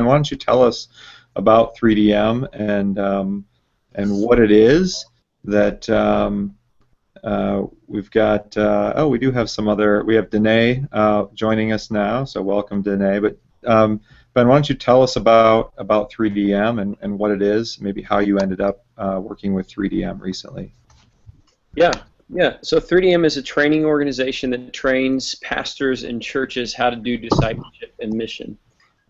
why don't you tell us about 3DM and what it is that we've got. We do have some other. We have Danae joining us now, so welcome, Danae. But Ben, why don't you tell us about 3DM and what it is, maybe how you ended up working with 3DM recently. Yeah. So 3DM is a training organization that trains pastors and churches how to do discipleship and mission.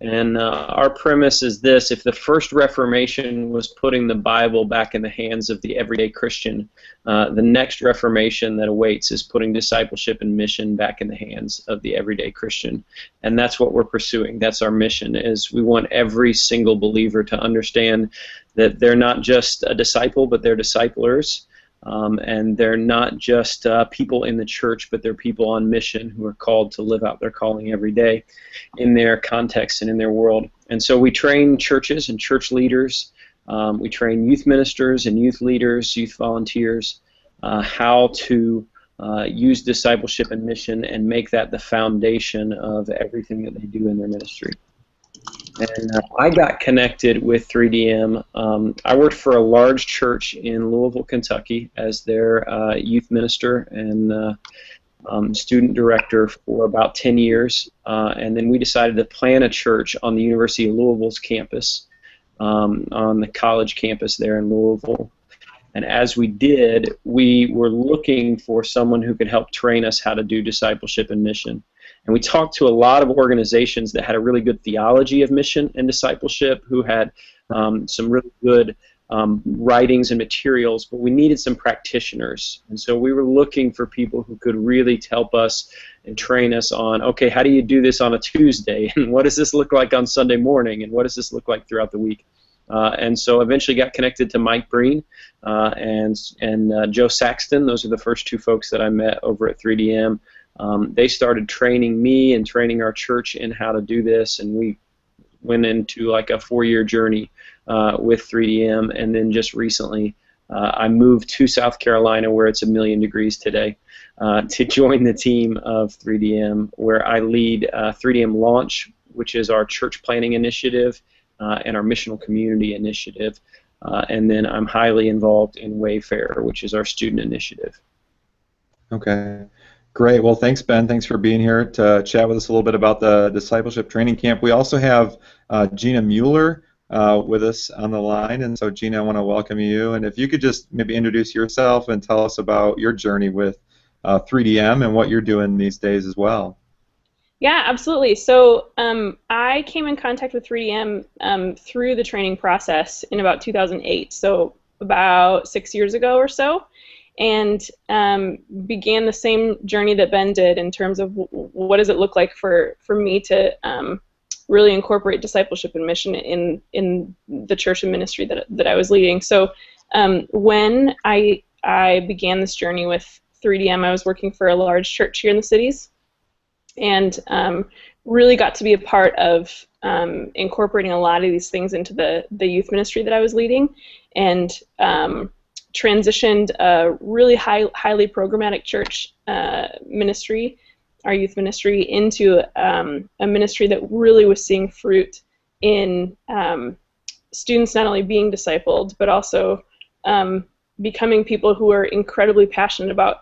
And our premise is this: if the first Reformation was putting the Bible back in the hands of the everyday Christian, the next Reformation that awaits is putting discipleship and mission back in the hands of the everyday Christian. And that's what we're pursuing. That's our mission, is we want every single believer to understand that they're not just a disciple, but they're disciplers. And they're not just people in the church, but they're people on mission who are called to live out their calling every day in their context and in their world. And so we train churches and church leaders. We train youth ministers and youth leaders, youth volunteers, how to use discipleship and mission and make that the foundation of everything that they do in their ministry. And I got connected with 3DM. I worked for a large church in Louisville, Kentucky as their youth minister and student director for about 10 years. And then we decided to plant a church on the University of Louisville's campus, on the college campus there in Louisville. And as we did, we were looking for someone who could help train us how to do discipleship and mission. And we talked to a lot of organizations that had a really good theology of mission and discipleship, who had some really good writings and materials, but we needed some practitioners. And so we were looking for people who could really help us and train us on, okay, how do you do this on a Tuesday? And what does this look like on Sunday morning? And what does this look like throughout the week? And so eventually got connected to Mike Breen and Joe Saxton. Those are the first two folks that I met over at 3DM. They started training me and training our church in how to do this, and we went into like a 4-year journey with 3DM, and then just recently I moved to South Carolina, where it's 1,000,000 degrees today, to join the team of 3DM, where I lead 3DM Launch, which is our church planning initiative and our missional community initiative, and then I'm highly involved in Wayfarer, which is our student initiative. Okay. Great. Well, thanks, Ben. Thanks for being here to chat with us a little bit about the Discipleship Training Camp. We also have Gina Mueller with us on the line, and so Gina, I want to welcome you. And if you could just maybe introduce yourself and tell us about your journey with 3DM and what you're doing these days as well. Yeah, absolutely. So I came in contact with 3DM through the training process in about 2008, so about 6 years ago or so. And began the same journey that Ben did in terms of what does it look like for me to really incorporate discipleship and mission in the church and ministry that I was leading. So when I began this journey with 3DM, I was working for a large church here in the cities, and really got to be a part of incorporating a lot of these things into the youth ministry that I was leading, and transitioned a really highly programmatic church ministry, our youth ministry, into a ministry that really was seeing fruit in students not only being discipled, but also becoming people who are incredibly passionate about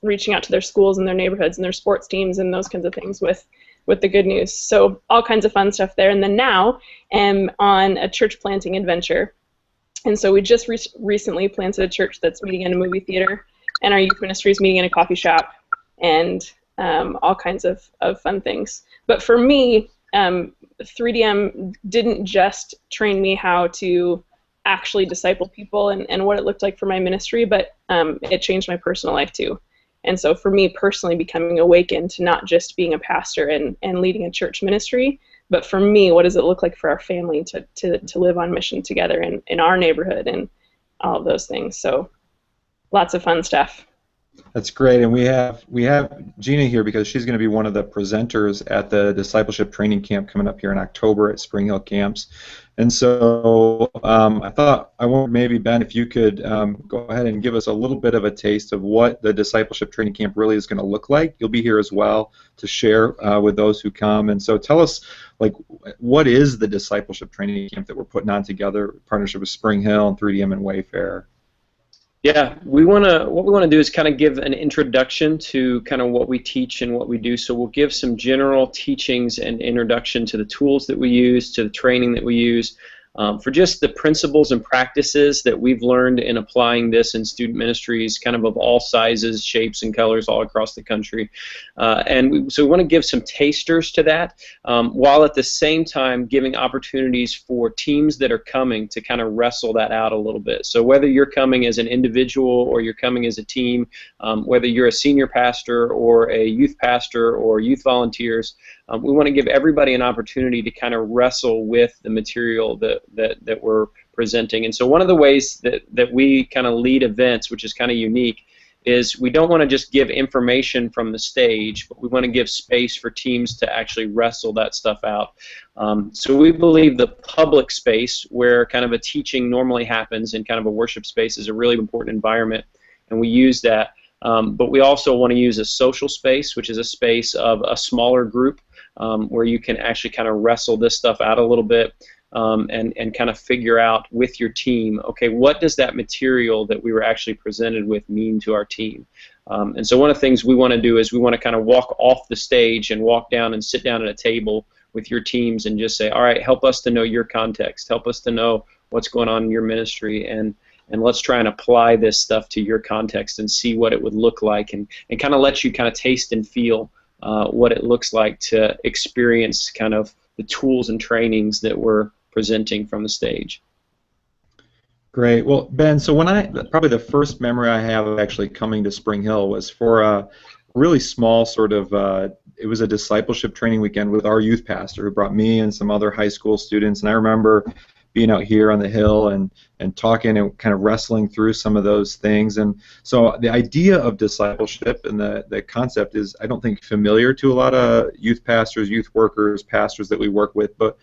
reaching out to their schools and their neighborhoods and their sports teams and those kinds of things with the good news. So all kinds of fun stuff there. And then now I'm on a church planting adventure. And so we just recently planted a church that's meeting in a movie theater, and our youth ministry is meeting in a coffee shop, and all kinds of fun things. But for me, 3DM didn't just train me how to actually disciple people and what it looked like for my ministry, but it changed my personal life too. And so for me personally, becoming awakened to not just being a pastor and leading a church ministry, but for me, what does it look like for our family to live on mission together in our neighborhood and all of those things. So lots of fun stuff. That's great, and we have Gina here because she's going to be one of the presenters at the discipleship training camp coming up here in October at SpringHill camps. And so I thought I wonder maybe Ben, if you could go ahead and give us a little bit of a taste of what the discipleship training camp really is going to look like. You'll be here as well to share with those who come. And so tell us, like, what is the discipleship training camp that we're putting on together in partnership with SpringHill and 3DM and Wayfarer? Yeah, what we want to do is kind of give an introduction to kind of what we teach and what we do. So we'll give some general teachings and introduction to the tools that we use, to the training that we use, for just the principles and practices that we've learned in applying this in student ministries, kind of all sizes, shapes, and colors all across the country. So we want to give some tasters to that, while at the same time giving opportunities for teams that are coming to kind of wrestle that out a little bit. So whether you're coming as an individual or you're coming as a team, whether you're a senior pastor or a youth pastor or youth volunteers, we want to give everybody an opportunity to kind of wrestle with the material that we're presenting. And so one of the ways that we kind of lead events, which is kind of unique, is we don't want to just give information from the stage, but we want to give space for teams to actually wrestle that stuff out. So we believe the public space, where kind of a teaching normally happens in kind of a worship space, is a really important environment, and we use that. But we also want to use a social space, which is a space of a smaller group, where you can actually kind of wrestle this stuff out a little bit, and kind of figure out with your team, okay, what does that material that we were actually presented with mean to our team? And so one of the things we want to do is we want to kind of walk off the stage and walk down and sit down at a table with your teams and just say, all right, help us to know your context, help us to know what's going on in your ministry, and let's try and apply this stuff to your context and see what it would look like, and kind of let you kind of taste and feel what it looks like to experience kind of the tools and trainings that we're presenting from the stage. Great. Well, Ben, so probably the first memory I have of actually coming to SpringHill was for a really small sort of, it was a discipleship training weekend with our youth pastor who brought me and some other high school students, and I remember being out here on the hill and talking and kind of wrestling through some of those things. And so the idea of discipleship and the concept is, I don't think, familiar to a lot of youth pastors, youth workers, pastors that we work with, but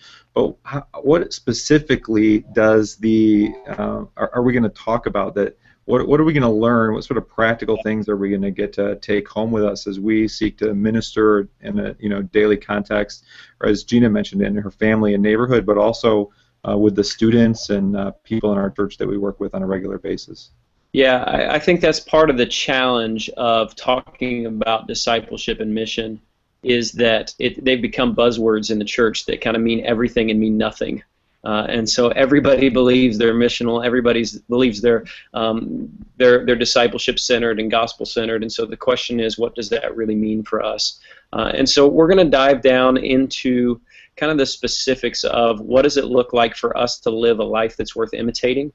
what specifically does are we going to talk about that? What are we going to learn? What sort of practical things are we going to get to take home with us as we seek to minister in a daily context, or as Gina mentioned, in her family and neighborhood, but also with the students and people in our church that we work with on a regular basis? Yeah, I think that's part of the challenge of talking about discipleship and mission, is that they've become buzzwords in the church that kind of mean everything and mean nothing. And so everybody believes they're missional. Everybody believes they're discipleship centered and gospel centered. And so the question is, what does that really mean for us? And so we're going to dive down into kind of the specifics of what does it look like for us to live a life that's worth imitating.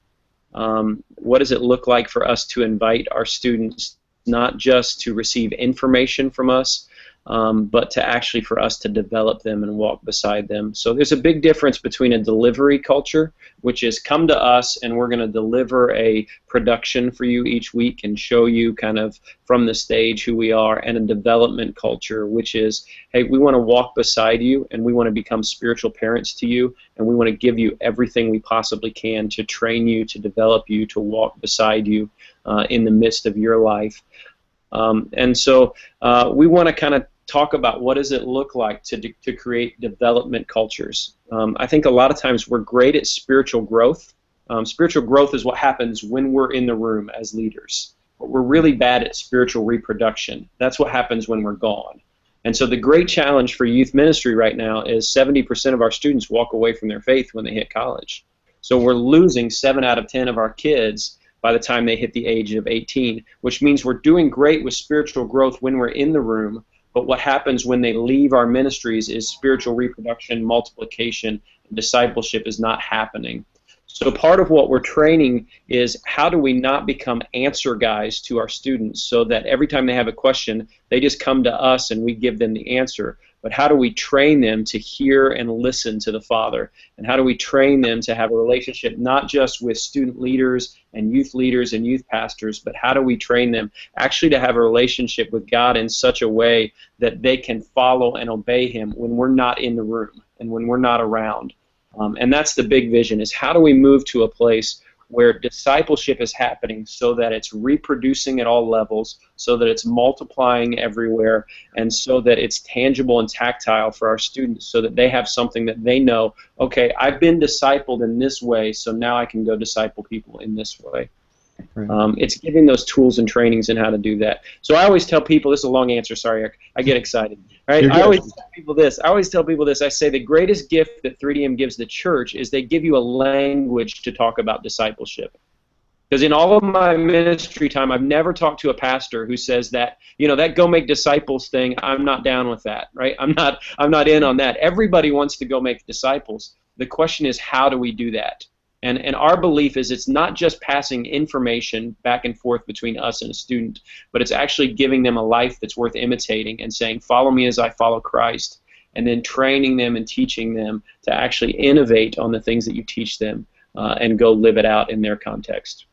What does it look like for us to invite our students not just to receive information from us, but to actually for us to develop them and walk beside them. So there's a big difference between a delivery culture, which is come to us and we're going to deliver a production for you each week and show you kind of from the stage who we are, and a development culture, which is, hey, we want to walk beside you and we want to become spiritual parents to you, and we want to give you everything we possibly can to train you, to develop you, to walk beside you in the midst of your life. And so we want to kind of talk about what does it look like to create development cultures. I think a lot of times we're great at spiritual growth. Spiritual growth is what happens when we're in the room as leaders. But we're really bad at spiritual reproduction. That's what happens when we're gone. And so the great challenge for youth ministry right now is 70% of our students walk away from their faith when they hit college. So we're losing 7 out of 10 of our kids by the time they hit the age of 18, which means we're doing great with spiritual growth when we're in the room, but what happens when they leave our ministries is spiritual reproduction, multiplication, and discipleship is not happening. So part of what we're training is how do we not become answer guys to our students so that every time they have a question, they just come to us and we give them the answer. But how do we train them to hear and listen to the Father? And how do we train them to have a relationship not just with student leaders and youth pastors, but how do we train them actually to have a relationship with God in such a way that they can follow and obey Him when we're not in the room and when we're not around? And that's the big vision, is how do we move to a place where discipleship is happening so that it's reproducing at all levels, so that it's multiplying everywhere, and so that it's tangible and tactile for our students so that they have something that they know, okay, I've been discipled in this way, so now I can go disciple people in this way. Right. It's giving those tools and trainings in how to do that. So I always tell people, this is a long answer, sorry, Eric, I get excited. Right? I always tell people this. I say the greatest gift that 3DM gives the church is they give you a language to talk about discipleship. Because in all of my ministry time, I've never talked to a pastor who says that, that go make disciples thing, I'm not down with that, right? I'm not in on that. Everybody wants to go make disciples. The question is, how do we do that? And our belief is it's not just passing information back and forth between us and a student, but it's actually giving them a life that's worth imitating and saying, follow me as I follow Christ, and then training them and teaching them to actually innovate on the things that you teach them and go live it out in their context.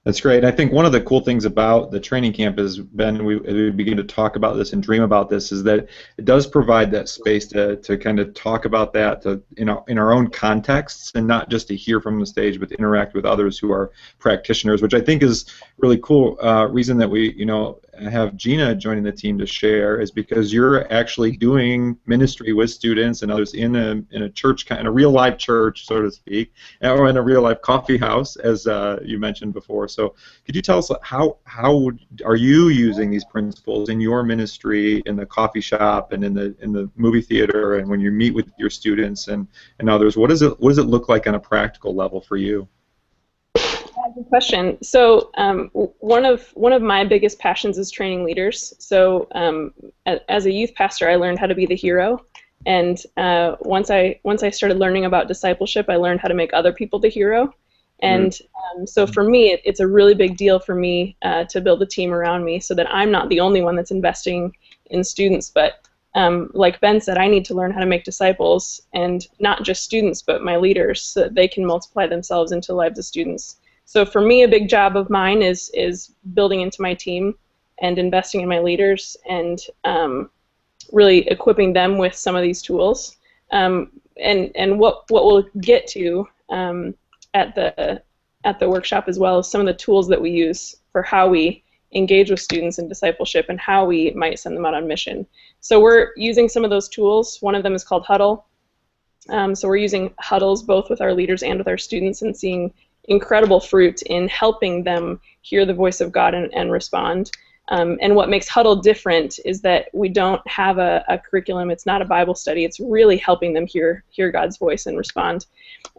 That's great. I think one of the cool things about the training camp is, Ben, we begin to talk about this and dream about this, is that it does provide that space to kind of talk about that in our own contexts, and not just to hear from the stage, but to interact with others who are practitioners, which I think is really cool. Reason that we have Gina joining the team to share is because you're actually doing ministry with students and others in a church, in a real life church, so to speak, or in a real life coffee house, as you mentioned before. So could you tell us how are you using these principles in your ministry, in the coffee shop and in the movie theater, and when you meet with your students and others? What does it look like on a practical level for you? Good question. So one of my biggest passions is training leaders. So as a youth pastor, I learned how to be the hero, and once I started learning about discipleship, I learned how to make other people the hero. And so for me, it's a really big deal for me to build a team around me so that I'm not the only one that's investing in students, but like Ben said, I need to learn how to make disciples, and not just students, but my leaders, so that they can multiply themselves into the lives of students. So for me, a big job of mine is building into my team and investing in my leaders and really equipping them with some of these tools. And what we'll get to at the workshop as well is some of the tools that we use for how we engage with students in discipleship and how we might send them out on mission. So we're using some of those tools. One of them is called Huddle. So we're using huddles both with our leaders and with our students, and seeing incredible fruit in helping them hear the voice of God and respond. And what makes Huddle different is that we don't have a curriculum. It's not a Bible study. It's really helping them hear God's voice and respond.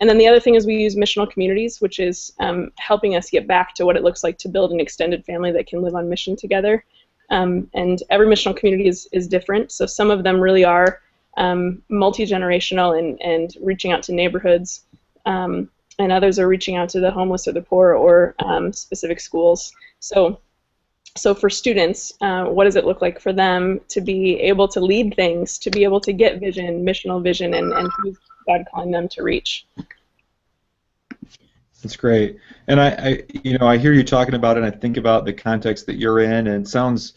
And then the other thing is we use missional communities, which is helping us get back to what it looks like to build an extended family that can live on mission together. And every missional community is different. So some of them really are multi-generational and reaching out to neighborhoods. And others are reaching out to the homeless or the poor or specific schools. So for students, what does it look like for them to be able to lead things, to be able to get vision, missional vision, and who's God calling them to reach? That's great. And I hear you talking about it, and I think about the context that you're in, and it sounds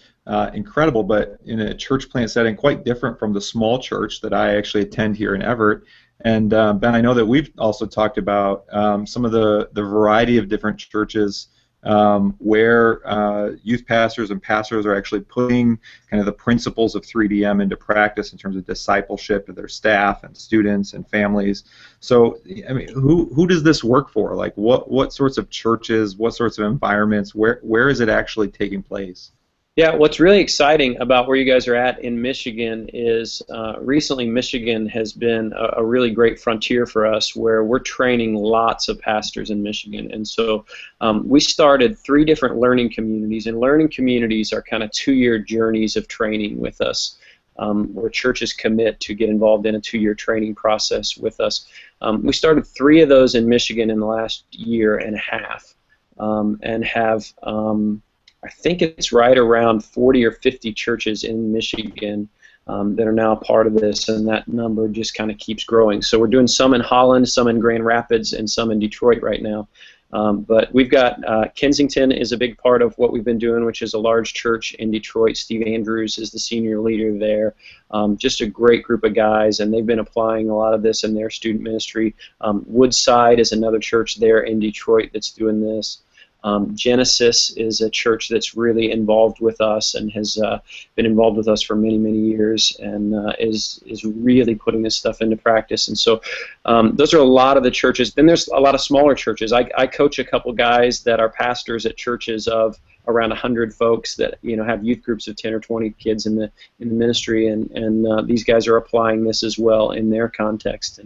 incredible, but in a church plant setting, quite different from the small church that I actually attend here in Evart. And Ben, I know that we've also talked about some of the variety of different churches where youth pastors and pastors are actually putting kind of the principles of 3DM into practice in terms of discipleship to their staff and students and families. So, I mean, who does this work for? Like, what sorts of churches, what sorts of environments, where is it actually taking place? Yeah, what's really exciting about where you guys are at in Michigan is recently Michigan has been a really great frontier for us, where we're training lots of pastors in Michigan. And so we started 3 different learning communities, and learning communities are kind of 2-year journeys of training with us. where churches commit to get involved in a 2-year training process with us. We started 3 of those in Michigan in the last year and a half, and have, I think it's right around 40 or 50 churches in Michigan that are now a part of this, and that number just kind of keeps growing. So we're doing some in Holland, some in Grand Rapids, and some in Detroit right now. But we've got Kensington is a big part of what we've been doing, which is a large church in Detroit. Steve Andrews is the senior leader there. Just a great group of guys, and they've been applying a lot of this in their student ministry. Woodside is another church there in Detroit that's doing this. Genesis is a church that's really involved with us and has been involved with us for many, many years, and is really putting this stuff into practice. And so those are a lot of the churches. Then there's a lot of smaller churches. I coach a couple guys that are pastors at churches of around 100 folks that have youth groups of 10 or 20 kids in the ministry, and these guys are applying this as well in their context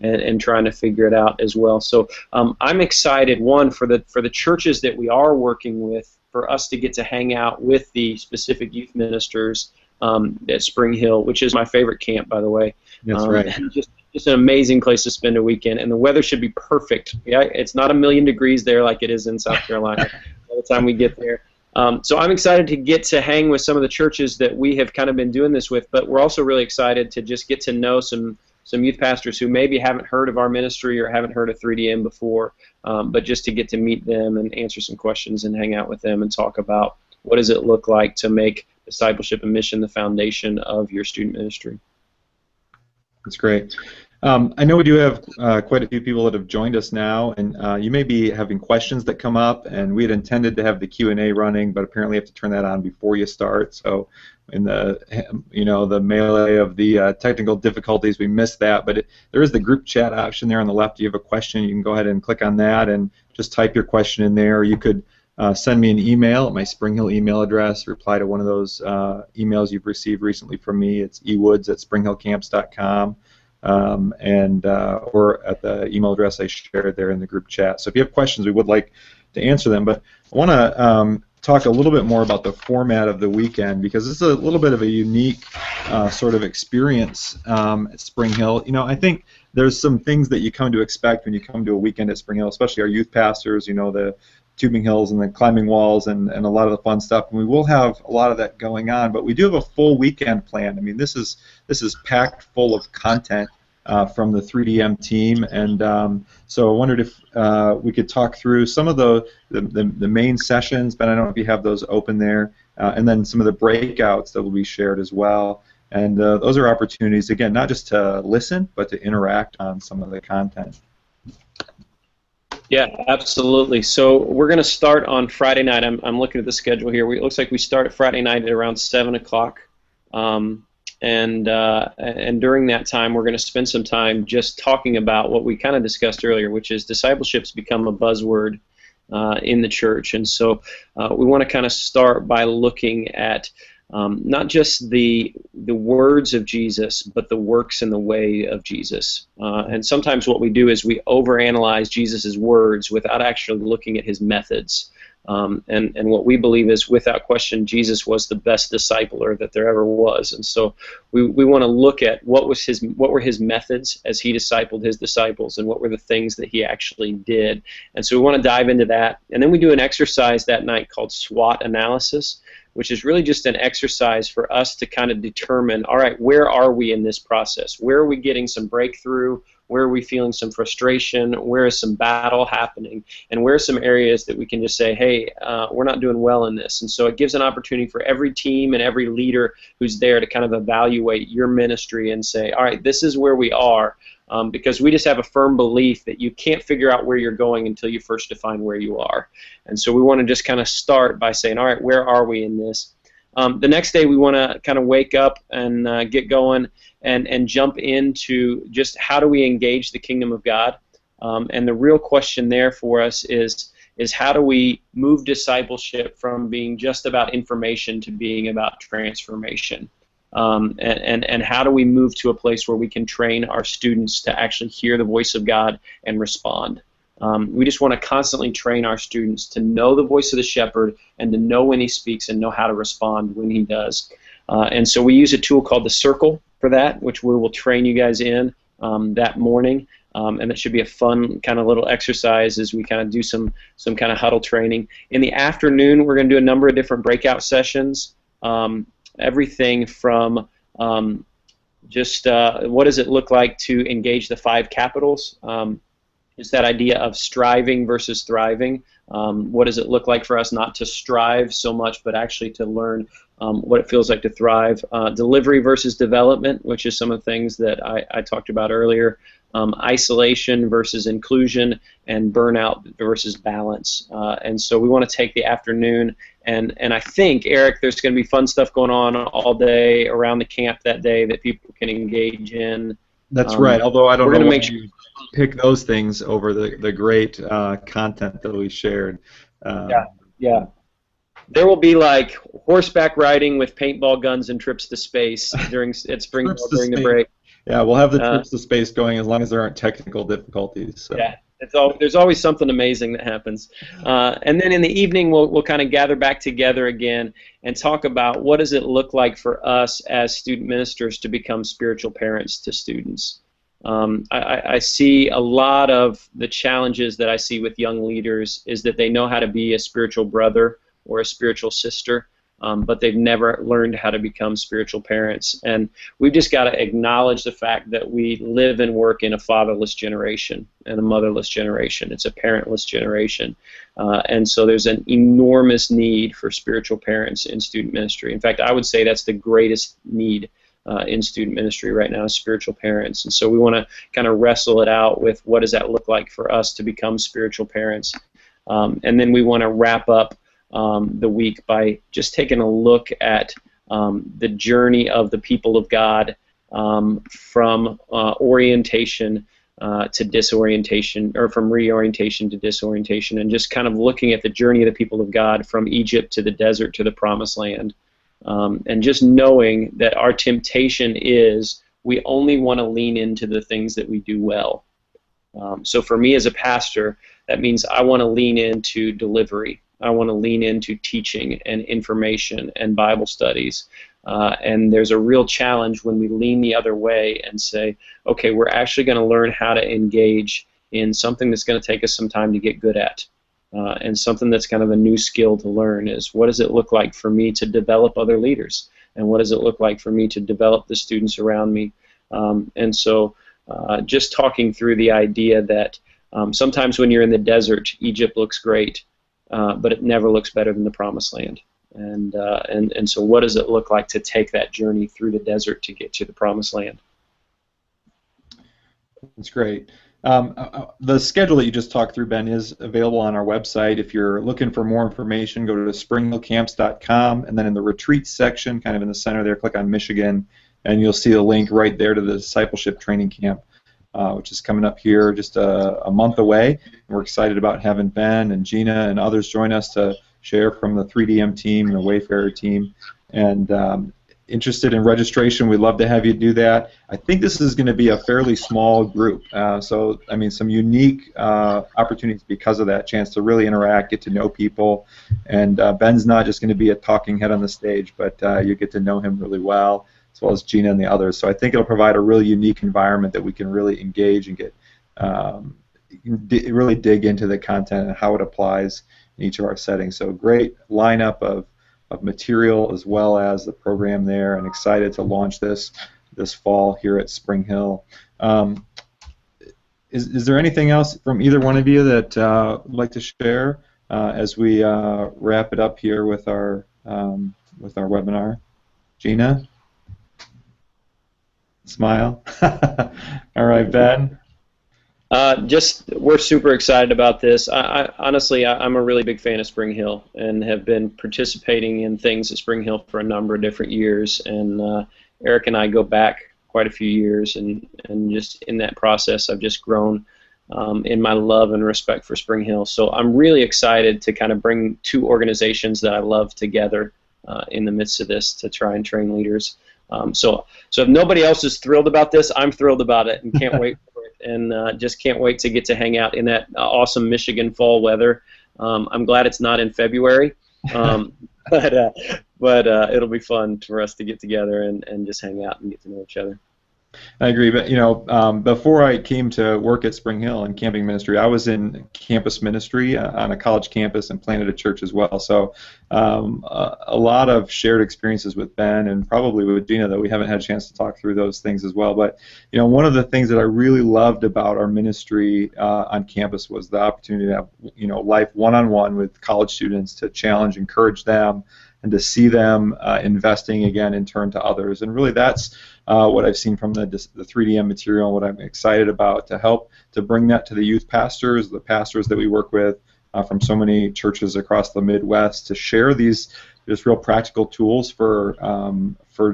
and trying to figure it out as well. So I'm excited, one, for the churches that we are working with, for us to get to hang out with the specific youth ministers at SpringHill, which is my favorite camp, by the way. That's right. Just an amazing place to spend a weekend, and the weather should be perfect. Yeah, it's not 1,000,000 degrees there like it is in South Carolina by the time we get there. So I'm excited to get to hang with some of the churches that we have kind of been doing this with, but we're also really excited to just get to know some youth pastors who maybe haven't heard of our ministry or haven't heard of 3DM before, but just to get to meet them and answer some questions and hang out with them and talk about what does it look like to make discipleship and mission the foundation of your student ministry. That's great. I know we do have quite a few people that have joined us now, and you may be having questions that come up, and we had intended to have the Q&A running, but apparently you have to turn that on before you start. So in the the melee of the technical difficulties, we missed that, but there is the group chat option there on the left. If you have a question, you can go ahead and click on that and just type your question in there. You could send me an email at my SpringHill email address, reply to one of those emails you've received recently from me. It's ewoods@springhillcamps.com. Or at the email address I shared there in the group chat. So if you have questions, we would like to answer them. But I want to talk a little bit more about the format of the weekend, because this is a little bit of a unique sort of experience at SpringHill. I think there's some things that you come to expect when you come to a weekend at SpringHill, especially our youth pastors, the tubing hills and the climbing walls and a lot of the fun stuff. And we will have a lot of that going on, but we do have a full weekend planned. I mean, this is packed full of content from the 3DM team, and so I wondered if we could talk through some of the main sessions. Ben, I don't know if you have those open there, and then some of the breakouts that will be shared as well. And those are opportunities, again, not just to listen, but to interact on some of the content. Yeah, absolutely. So we're going to start on Friday night. I'm looking at the schedule here. It looks like we start Friday night at around 7 o'clock. And during that time, we're going to spend some time just talking about what we kind of discussed earlier, which is discipleship's become a buzzword in the church. And so we want to kind of start by looking at not just the words of Jesus, but the works and the way of Jesus. And sometimes what we do is we overanalyze Jesus' words without actually looking at his methods. And what we believe is, without question, Jesus was the best discipler that there ever was. And so we want to look at what were his methods as he discipled his disciples, and what were the things that he actually did. And so we want to dive into that. And then we do an exercise that night called SWOT analysis, which is really just an exercise for us to kind of determine, all right, where are we in this process? Where are we getting some breakthrough? Where are we feeling some frustration? Where is some battle happening? And where are some areas that we can just say, hey, we're not doing well in this? And so it gives an opportunity for every team and every leader who's there to kind of evaluate your ministry and say, all right, this is where we are. Because we just have a firm belief that you can't figure out where you're going until you first define where you are. And so we want to just kind of start by saying, all right, where are we in this? The next day we want to kind of wake up and get going and jump into just how do we engage the kingdom of God. And the real question there for us is how do we move discipleship from being just about information to being about transformation. And how do we move to a place where we can train our students to actually hear the voice of God and respond? We just want to constantly train our students to know the voice of the shepherd and to know when he speaks and know how to respond when he does. And so we use a tool called the Circle for that, which we will train you guys in that morning. And it should be a fun kind of little exercise as we kind of do some kind of huddle training. In the afternoon, we're going to do a number of different breakout sessions. Everything from just what does it look like to engage the 5 capitals? Just that idea of striving versus thriving. What does it look like for us not to strive so much, but actually to learn what it feels like to thrive? Delivery versus development, which is some of the things that I talked about earlier. Isolation versus inclusion, and burnout versus balance. And so we want to take the afternoon, and I think, Eric, there's going to be fun stuff going on all day around the camp that day that people can engage in. That's right, although I don't know why make you pick those things over the great content that we shared. Yeah. There will be like horseback riding with paintball guns and trips to space at SpringHill during the break. Yeah, we'll have the trips to space going as long as there aren't technical difficulties. So. Yeah, there's always something amazing that happens. And then in the evening, we'll kind of gather back together again and talk about what does it look like for us as student ministers to become spiritual parents to students. I see a lot of the challenges that I see with young leaders is that they know how to be a spiritual brother or a spiritual sister, but they've never learned how to become spiritual parents. And we've just got to acknowledge the fact that we live and work in a fatherless generation and a motherless generation. It's a parentless generation. And so there's an enormous need for spiritual parents in student ministry. In fact, I would say that's the greatest need in student ministry right now, is spiritual parents. And so we want to kind of wrestle it out with what does that look like for us to become spiritual parents. And then we want to wrap up the week by just taking a look at the journey of the people of God from orientation to disorientation, or from reorientation to disorientation, and just kind of looking at the journey of the people of God from Egypt to the desert to the promised land. And just knowing that our temptation is we only want to lean into the things that we do well. So for me as a pastor, that means I want to lean into delivery. I want to lean into teaching and information and Bible studies. And there's a real challenge when we lean the other way and say, okay, we're actually going to learn how to engage in something that's going to take us some time to get good at. And something that's kind of a new skill to learn is, what does it look like for me to develop other leaders? And what does it look like for me to develop the students around me? And so just talking through the idea that sometimes when you're in the desert, Egypt looks great, but it never looks better than the promised land. And so what does it look like to take that journey through the desert to get to the promised land? That's great. The schedule that you just talked through, Ben, is available on our website. If you're looking for more information, go to springhillcamps.com, and then in the retreat section, kind of in the center there, click on Michigan, and you'll see a link right there to the Discipleship Training Camp, which is coming up here just a month away. We're excited about having Ben and Gina and others join us to share from the 3DM team and the Wayfarer team. And interested in registration, we'd love to have you do that. I think this is going to be a fairly small group, so I mean some unique opportunities because of that, chance to really interact, get to know people, and Ben's not just going to be a talking head on the stage, but you get to know him really well, as well as Gina and the others. So I think it'll provide a really unique environment that we can really engage and get really dig into the content and how it applies in each of our settings. So great lineup of material as well as the program there, and excited to launch this fall here at SpringHill. Is there anything else from either one of you that would like to share as we wrap it up here with our webinar? Gina? Smile. All right, Ben? We're super excited about this. Honestly, I'm a really big fan of SpringHill and have been participating in things at SpringHill for a number of different years. And Eric and I go back quite a few years, and just in that process, I've just grown in my love and respect for SpringHill. So I'm really excited to kind of bring two organizations that I love together in the midst of this to try and train leaders. So if nobody else is thrilled about this, I'm thrilled about it and can't wait for it, and just can't wait to get to hang out in that awesome Michigan fall weather. I'm glad it's not in February, but but it'll be fun for us to get together and just hang out and get to know each other. I agree, but before I came to work at SpringHill in camping ministry, I was in campus ministry on a college campus and planted a church as well. So a lot of shared experiences with Ben and probably with Gina, though we haven't had a chance to talk through those things as well. But one of the things that I really loved about our ministry on campus was the opportunity to have life one-on-one with college students, to challenge, encourage them, and to see them investing again in turn to others. And really that's what I've seen from the 3DM material, and what I'm excited about, to help to bring that to the youth pastors, the pastors that we work with from so many churches across the Midwest, to share these just real practical tools for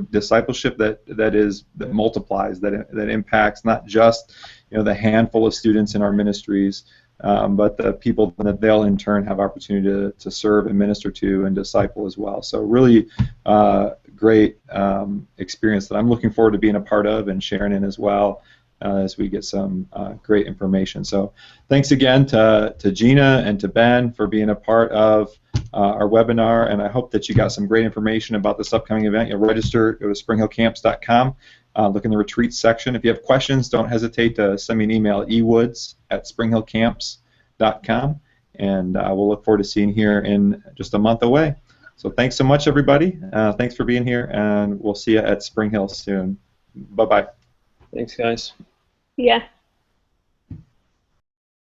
discipleship that multiplies, that impacts not just the handful of students in our ministries, but the people that they'll in turn have opportunity to serve and minister to and disciple as well. So really great experience that I'm looking forward to being a part of and sharing in as well as we get some great information. So thanks again to Gina and to Ben for being a part of our webinar, and I hope that you got some great information about this upcoming event. You'll register, go to springhillcamps.com. Look in the retreats section. If you have questions, don't hesitate to send me an email at ewoods@springhillcamps.com, and we'll look forward to seeing you here in just a month away. So thanks so much, everybody. Thanks for being here, and we'll see you at SpringHill soon. Bye-bye. Thanks, guys. Yeah.